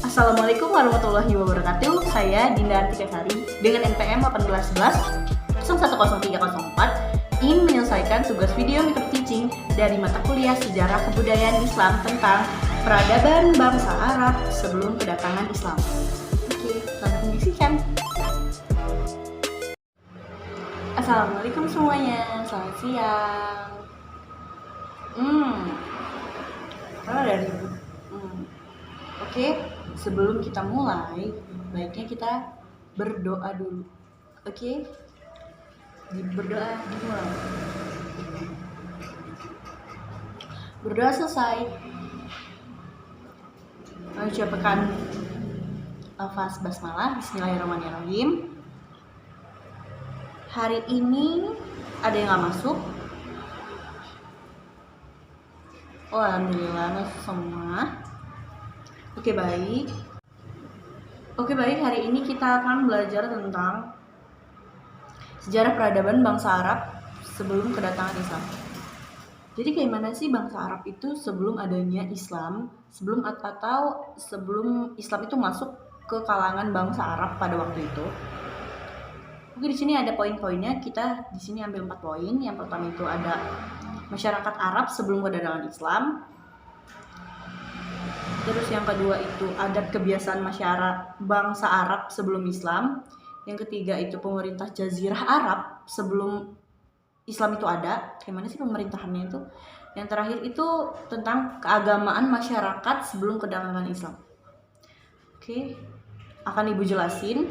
Assalamualaikum warahmatullahi wabarakatuh. Saya Dinda Artika Sari dengan NPM 1811-010304 ingin menyelesaikan tugas video micro teaching dari mata kuliah Sejarah Kebudayaan Islam tentang peradaban bangsa Arab sebelum kedatangan Islam. Oke, selamat menyaksikan. Assalamualaikum semuanya, selamat siang. Oke, sebelum kita mulai, baiknya kita berdoa dulu. Oke? Berdoa dimulai. Berdoa selesai. Ucapkan lafaz basmalah. Bismillahirrahmanirrahim. Hari ini ada yang gak masuk? Oh, alhamdulillah masuk semua. Oke baik, hari ini kita akan belajar tentang sejarah peradaban bangsa Arab sebelum kedatangan Islam. Jadi kayak mana sih bangsa Arab itu sebelum adanya Islam, sebelum Islam itu masuk ke kalangan bangsa Arab pada waktu itu. Oke, di sini ada poin-poinnya. Kita di sini ambil 4 poin. Yang pertama itu ada masyarakat Arab sebelum kedatangan Islam. Terus yang kedua itu adat kebiasaan masyarakat bangsa Arab sebelum Islam. Yang ketiga itu pemerintah Jazirah Arab sebelum Islam itu ada. Gimana sih pemerintahannya itu? Yang terakhir itu tentang keagamaan masyarakat sebelum kedatangan Islam. Oke, akan Ibu jelasin.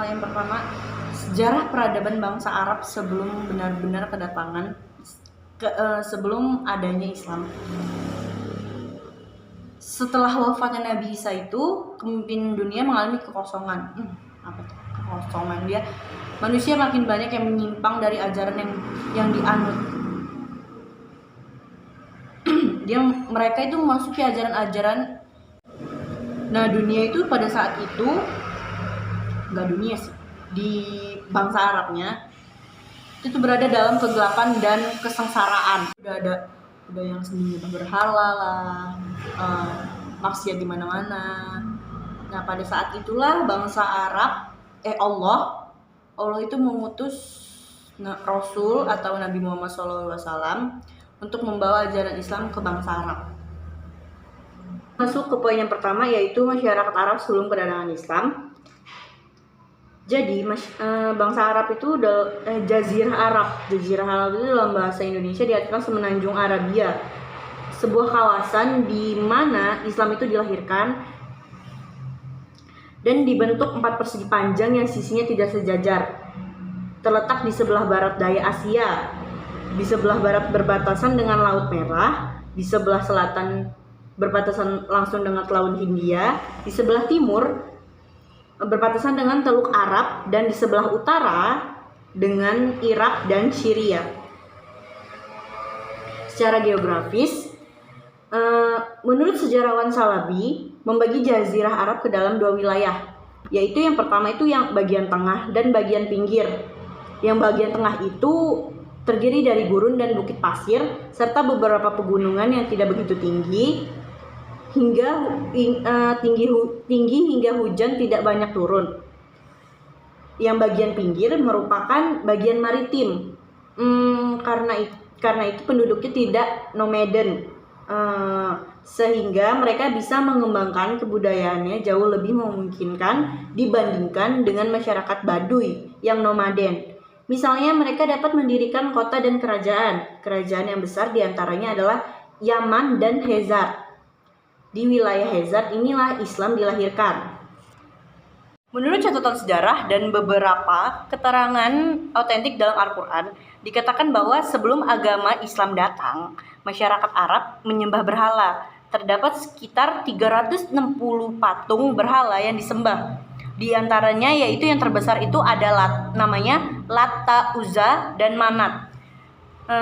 Yang pertama, sejarah peradaban bangsa Arab sebelum benar-benar kedatangan sebelum adanya Islam. Setelah wafatnya Nabi Isa itu, pemimpin dunia mengalami kekosongan. Apa tuh? Kekosongan. Manusia makin banyak yang menyimpang dari ajaran yang dianut. Mereka itu memasuki ajaran-ajaran. Nah, dunia itu pada saat itu, nggak dunia sih, di bangsa Arabnya itu berada dalam kegelapan dan kesengsaraan. Udah yang sembunyi berhala lah, maksiat di mana-mana. Nah, pada saat itulah bangsa Arab, Allah itu mengutus Rasul atau Nabi Muhammad SAW untuk membawa ajaran Islam ke bangsa Arab. Masuk ke poin yang pertama, yaitu masyarakat Arab sebelum kedatangan Islam. Jadi bangsa Arab itu Jazirah Arab. Jazirah Arab itu dalam bahasa Indonesia diartikan semenanjung Arabia, sebuah kawasan di mana Islam itu dilahirkan dan dibentuk 4 persegi panjang yang sisinya tidak sejajar. Terletak di sebelah barat daya Asia, di sebelah barat berbatasan dengan Laut Merah, di sebelah selatan berbatasan langsung dengan Laut Hindia, di sebelah timur berbatasan dengan Teluk Arab, dan di sebelah utara dengan Irak dan Syria. Secara geografis, menurut sejarawan Salabi, membagi Jazirah Arab ke dalam 2 wilayah, yaitu yang pertama itu yang bagian tengah dan bagian pinggir. Yang bagian tengah itu terdiri dari gurun dan bukit pasir serta beberapa pegunungan yang tidak begitu tinggi hingga hujan tidak banyak turun. Yang bagian pinggir merupakan bagian maritim. Karena itu penduduknya tidak nomaden, sehingga mereka bisa mengembangkan kebudayaannya jauh lebih memungkinkan dibandingkan dengan masyarakat Baduy yang nomaden. Misalnya mereka dapat mendirikan kota dan kerajaan. Kerajaan yang besar diantaranya adalah Yaman dan Hezar. Di wilayah Hezar inilah Islam dilahirkan. Menurut catatan sejarah dan beberapa keterangan otentik dalam Al-Quran, dikatakan bahwa sebelum agama Islam datang, masyarakat Arab menyembah berhala. Terdapat sekitar 360 patung berhala yang disembah. Di antaranya yaitu yang terbesar itu adalah namanya Lata, Uzza, dan Manat.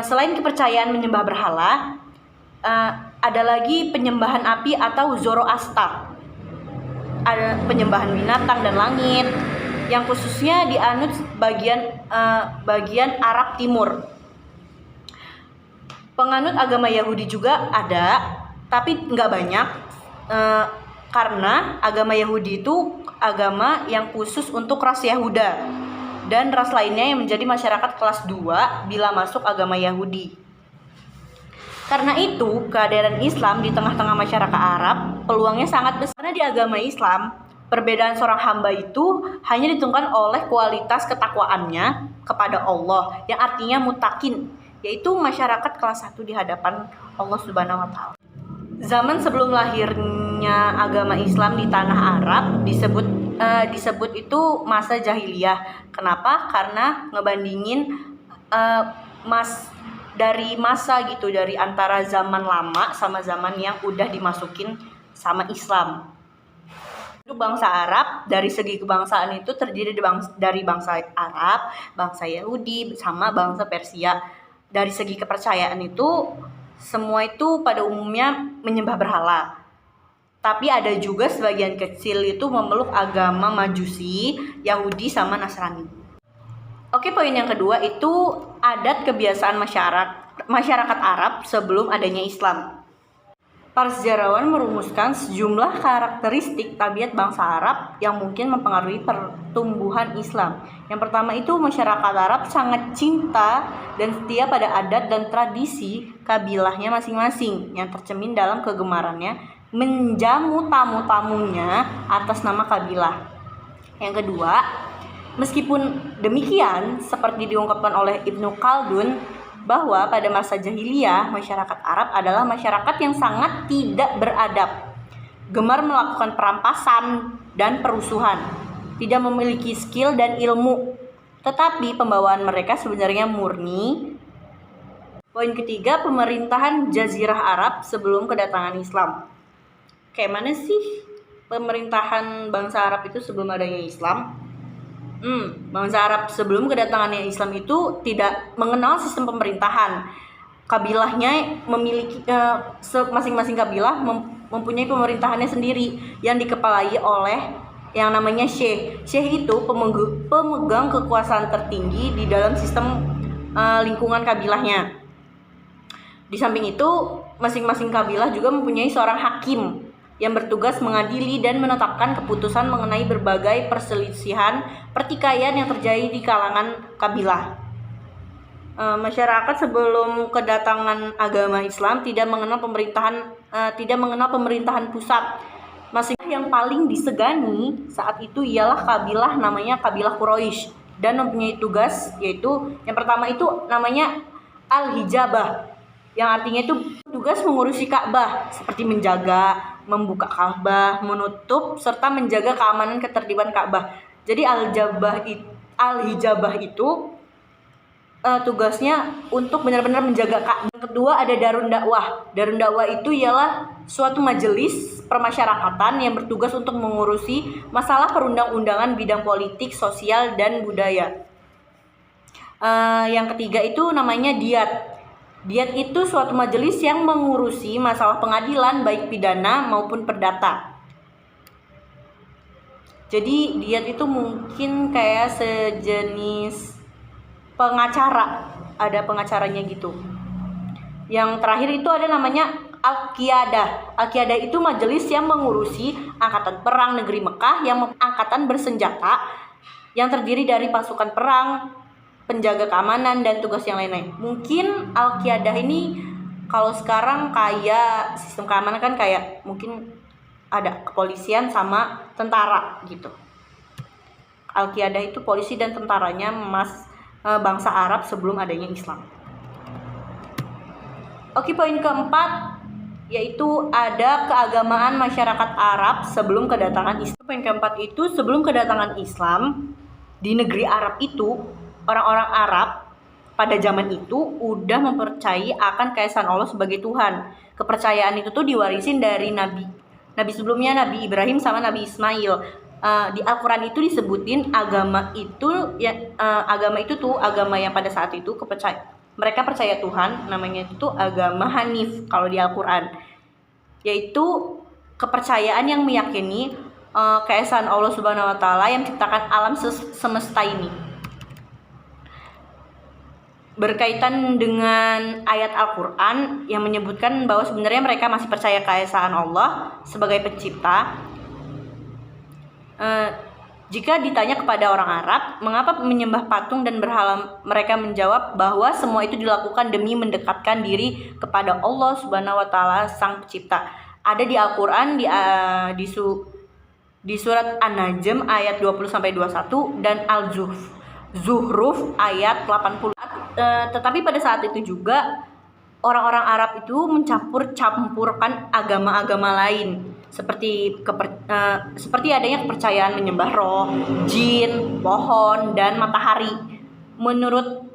Selain kepercayaan menyembah berhala, ada lagi penyembahan api atau Zoroaster. Ada penyembahan binatang dan langit yang khususnya dianut bagian Arab Timur. Penganut agama Yahudi juga ada, tapi nggak banyak, karena agama Yahudi itu agama yang khusus untuk ras Yahuda dan ras lainnya yang menjadi masyarakat kelas 2 bila masuk agama Yahudi. Karena itu, kehadiran Islam di tengah-tengah masyarakat Arab peluangnya sangat besar. Karena di agama Islam, perbedaan seorang hamba itu hanya ditentukan oleh kualitas ketakwaannya kepada Allah, yang artinya mutakin, yaitu masyarakat kelas 1 di hadapan Allah Subhanahu wa taala. Zaman sebelum lahirnya agama Islam di tanah Arab disebut itu masa jahiliyah. Kenapa? Karena ngebandingin dari antara zaman lama sama zaman yang udah dimasukin sama Islam. Itu bangsa Arab, dari segi kebangsaan itu terdiri dari bangsa Arab, bangsa Yahudi, sama bangsa Persia. Dari segi kepercayaan itu, semua itu pada umumnya menyembah berhala. Tapi ada juga sebagian kecil itu memeluk agama Majusi, Yahudi, sama Nasrani. Oke, poin yang kedua itu adat kebiasaan masyarakat Arab sebelum adanya Islam. Para sejarawan merumuskan sejumlah karakteristik tabiat bangsa Arab yang mungkin mempengaruhi pertumbuhan Islam. Yang pertama itu masyarakat Arab sangat cinta dan setia pada adat dan tradisi kabilahnya masing-masing yang tercermin dalam kegemarannya menjamu tamu-tamunya atas nama kabilah. Yang kedua, meskipun demikian, seperti diungkapkan oleh Ibnu Khaldun, bahwa pada masa jahiliyah masyarakat Arab adalah masyarakat yang sangat tidak beradab, gemar melakukan perampasan dan perusuhan, tidak memiliki skill dan ilmu, tetapi pembawaan mereka sebenarnya murni. Poin ketiga, pemerintahan Jazirah Arab sebelum kedatangan Islam. Kayak mana sih pemerintahan bangsa Arab itu sebelum adanya Islam? Bangsa Arab sebelum kedatangannya Islam itu tidak mengenal sistem pemerintahan. Kabilahnya memiliki masing-masing kabilah mempunyai pemerintahannya sendiri yang dikepalai oleh yang namanya syekh. Syekh itu pemegang kekuasaan tertinggi di dalam sistem lingkungan kabilahnya. Di samping itu, masing-masing kabilah juga mempunyai seorang hakim yang bertugas mengadili dan menetapkan keputusan mengenai berbagai perselisihan pertikaian yang terjadi di kalangan kabilah. Masyarakat sebelum kedatangan agama Islam tidak mengenal pemerintahan pusat. Yang paling disegani saat itu ialah kabilah namanya kabilah Quraisy dan mempunyai tugas, yaitu yang pertama itu namanya Al-Hijabah, yang artinya itu tugas mengurusi Ka'bah, seperti menjaga, membuka Ka'bah, menutup, serta menjaga keamanan ketertiban Ka'bah. Jadi Al-Hijabah itu tugasnya untuk benar-benar menjaga Ka'bah. Yang kedua ada Darun Dakwah. Darun Dakwah itu ialah suatu majelis permasyarakatan yang bertugas untuk mengurusi masalah perundang-undangan bidang politik, sosial, dan budaya. Yang ketiga itu namanya Diyat. Diyat itu suatu majelis yang mengurusi masalah pengadilan baik pidana maupun perdata. Jadi Diyat itu mungkin kayak sejenis pengacara, ada pengacaranya gitu. Yang terakhir itu ada namanya Al-Qiyadah. Al-Qiyadah itu majelis yang mengurusi angkatan perang negeri Mekah yang angkatan bersenjata yang terdiri dari pasukan perang, penjaga keamanan, dan tugas yang lain-lain. Mungkin Al-Qiyadah ini kalau sekarang kayak sistem keamanan kan kayak mungkin ada kepolisian sama tentara gitu. Al-Qiyadah itu polisi dan tentaranya bangsa Arab sebelum adanya Islam. Oke, poin keempat yaitu ada keagamaan masyarakat Arab sebelum kedatangan Islam. Poin keempat itu sebelum kedatangan Islam di negeri Arab itu, orang-orang Arab pada zaman itu udah mempercayai akan keesaan Allah sebagai Tuhan. Kepercayaan itu tuh diwarisin dari nabi sebelumnya, Nabi Ibrahim sama Nabi Ismail. Di Al-Quran itu disebutin agama itu agama yang pada saat itu mereka percaya Tuhan, namanya itu agama Hanif kalau di Al-Quran, yaitu kepercayaan yang meyakini keesaan Allah Subhanahu wa taala yang menciptakan alam semesta ini. berkaitan dengan ayat Al-Quran yang menyebutkan bahwa sebenarnya mereka masih percaya keesaan Allah sebagai pencipta. Jika ditanya kepada orang Arab, mengapa menyembah patung dan berhala, mereka menjawab bahwa semua itu dilakukan demi mendekatkan diri kepada Allah Subhanahu wa taala Sang Pencipta. Ada di Al-Qur'an di surat An-Najm ayat 20-21 dan Al-Zuhruf ayat 80. Tetapi pada saat itu juga orang-orang Arab itu mencampur-campurkan agama-agama lain seperti adanya kepercayaan menyembah roh, jin, pohon, dan matahari. Menurut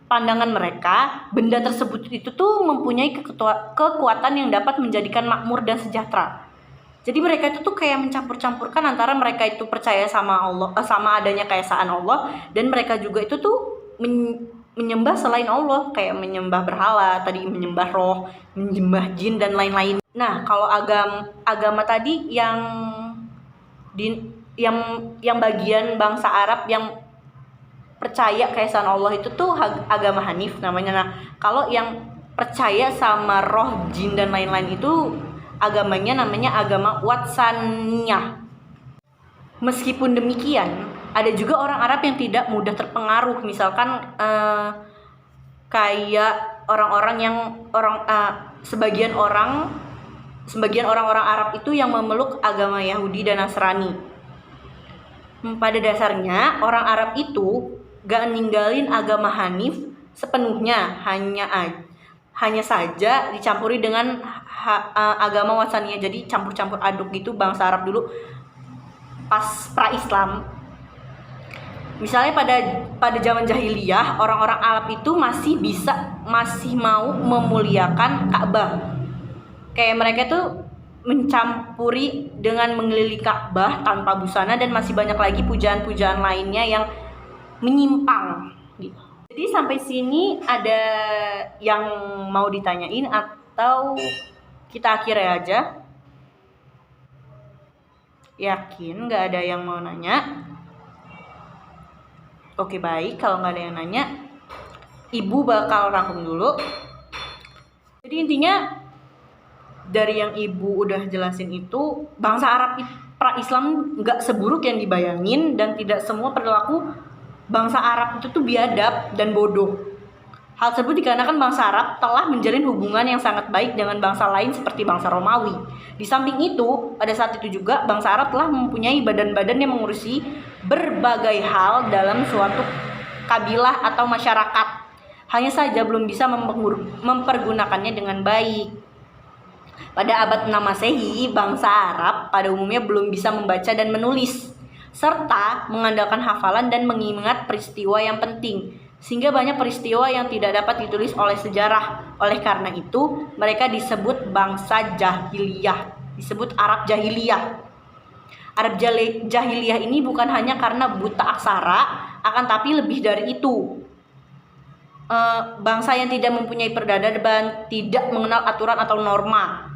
pandangan mereka, benda tersebut itu tuh mempunyai kekuatan yang dapat menjadikan makmur dan sejahtera. Jadi mereka itu tuh kayak mencampur-campurkan antara mereka itu percaya sama Allah, sama adanya keesaan Allah, dan mereka juga itu tuh menyembah selain Allah, kayak menyembah berhala, tadi menyembah roh, menyembah jin dan lain-lain. Nah, kalau agama tadi yang bagian bangsa Arab yang percaya keesaan Allah itu tuh agama Hanif namanya. Nah, kalau yang percaya sama roh, jin dan lain-lain itu agamanya namanya agama Watsaniyah. Meskipun demikian, ada juga orang Arab yang tidak mudah terpengaruh, misalkan kayak sebagian orang-orang Arab itu yang memeluk agama Yahudi dan Nasrani. Pada dasarnya orang Arab itu gak ninggalin agama Hanif sepenuhnya, hanya saja dicampuri dengan agama Watsaniyah. Jadi campur-campur aduk gitu bangsa Arab dulu pas pra-Islam. Misalnya pada zaman jahiliyah, orang-orang Arab itu masih mau memuliakan Ka'bah. Kayak mereka tuh mencampuri dengan mengelilingi Ka'bah tanpa busana, dan masih banyak lagi pujaan-pujaan lainnya yang menyimpang gitu. Jadi sampai sini ada yang mau ditanyain atau kita akhiri aja? Yakin gak ada yang mau nanya? Oke, baik, kalau gak ada yang nanya, Ibu bakal rangkum dulu. Jadi intinya dari yang Ibu udah jelasin itu, bangsa Arab pra-Islam gak seburuk yang dibayangin, dan tidak semua perilaku bangsa Arab itu tuh biadab dan bodoh. Hal tersebut dikarenakan bangsa Arab telah menjalin hubungan yang sangat baik dengan bangsa lain seperti bangsa Romawi. Di samping itu, pada saat itu juga bangsa Arab telah mempunyai badan-badan yang mengurusi berbagai hal dalam suatu kabilah atau masyarakat. Hanya saja belum bisa mempergunakannya dengan baik. Pada abad 6 Masehi, bangsa Arab pada umumnya belum bisa membaca dan menulis, serta mengandalkan hafalan dan mengingat peristiwa yang penting, sehingga banyak peristiwa yang tidak dapat ditulis oleh sejarah. Oleh karena itu, mereka disebut bangsa jahiliyah, disebut Arab jahiliyah. Arab jahiliyah ini bukan hanya karena buta aksara, akan tapi lebih dari itu. Bangsa yang tidak mempunyai peradaban, tidak mengenal aturan atau norma.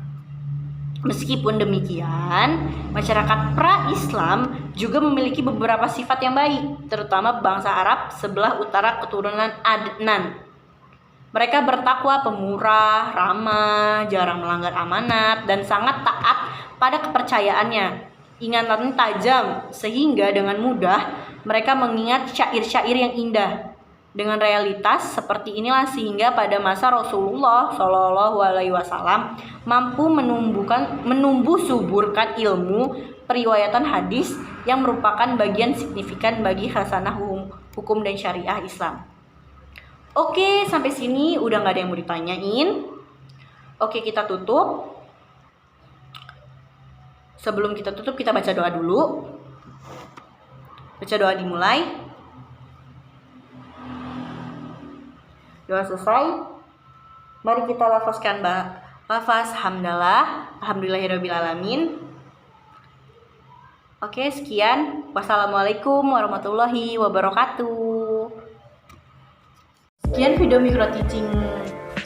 Meskipun demikian, masyarakat pra-Islam juga memiliki beberapa sifat yang baik, terutama bangsa Arab sebelah utara keturunan Adnan. Mereka bertakwa, pemurah, ramah, jarang melanggar amanat, dan sangat taat pada kepercayaannya. Ingatannya tajam, sehingga dengan mudah mereka mengingat syair-syair yang indah. Dengan realitas seperti inilah sehingga pada masa Rasulullah SAW mampu menumbuh suburkan ilmu periwayatan hadis yang merupakan bagian signifikan bagi khasanah hukum dan syariah Islam. Oke, sampai sini udah gak ada yang mau ditanyain. Oke, kita tutup. Sebelum kita tutup, kita baca doa dulu. Baca doa dimulai. Doa selesai, mari kita lafazkan lafaz hamdalah, alhamdulillahirrabbilalamin. Oke, sekian. Wassalamualaikum warahmatullahi wabarakatuh. Sekian video micro teaching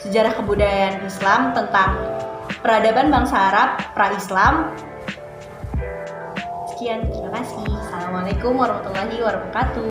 sejarah kebudayaan Islam tentang peradaban bangsa Arab pra-Islam. Sekian, terima kasih. Assalamualaikum warahmatullahi wabarakatuh.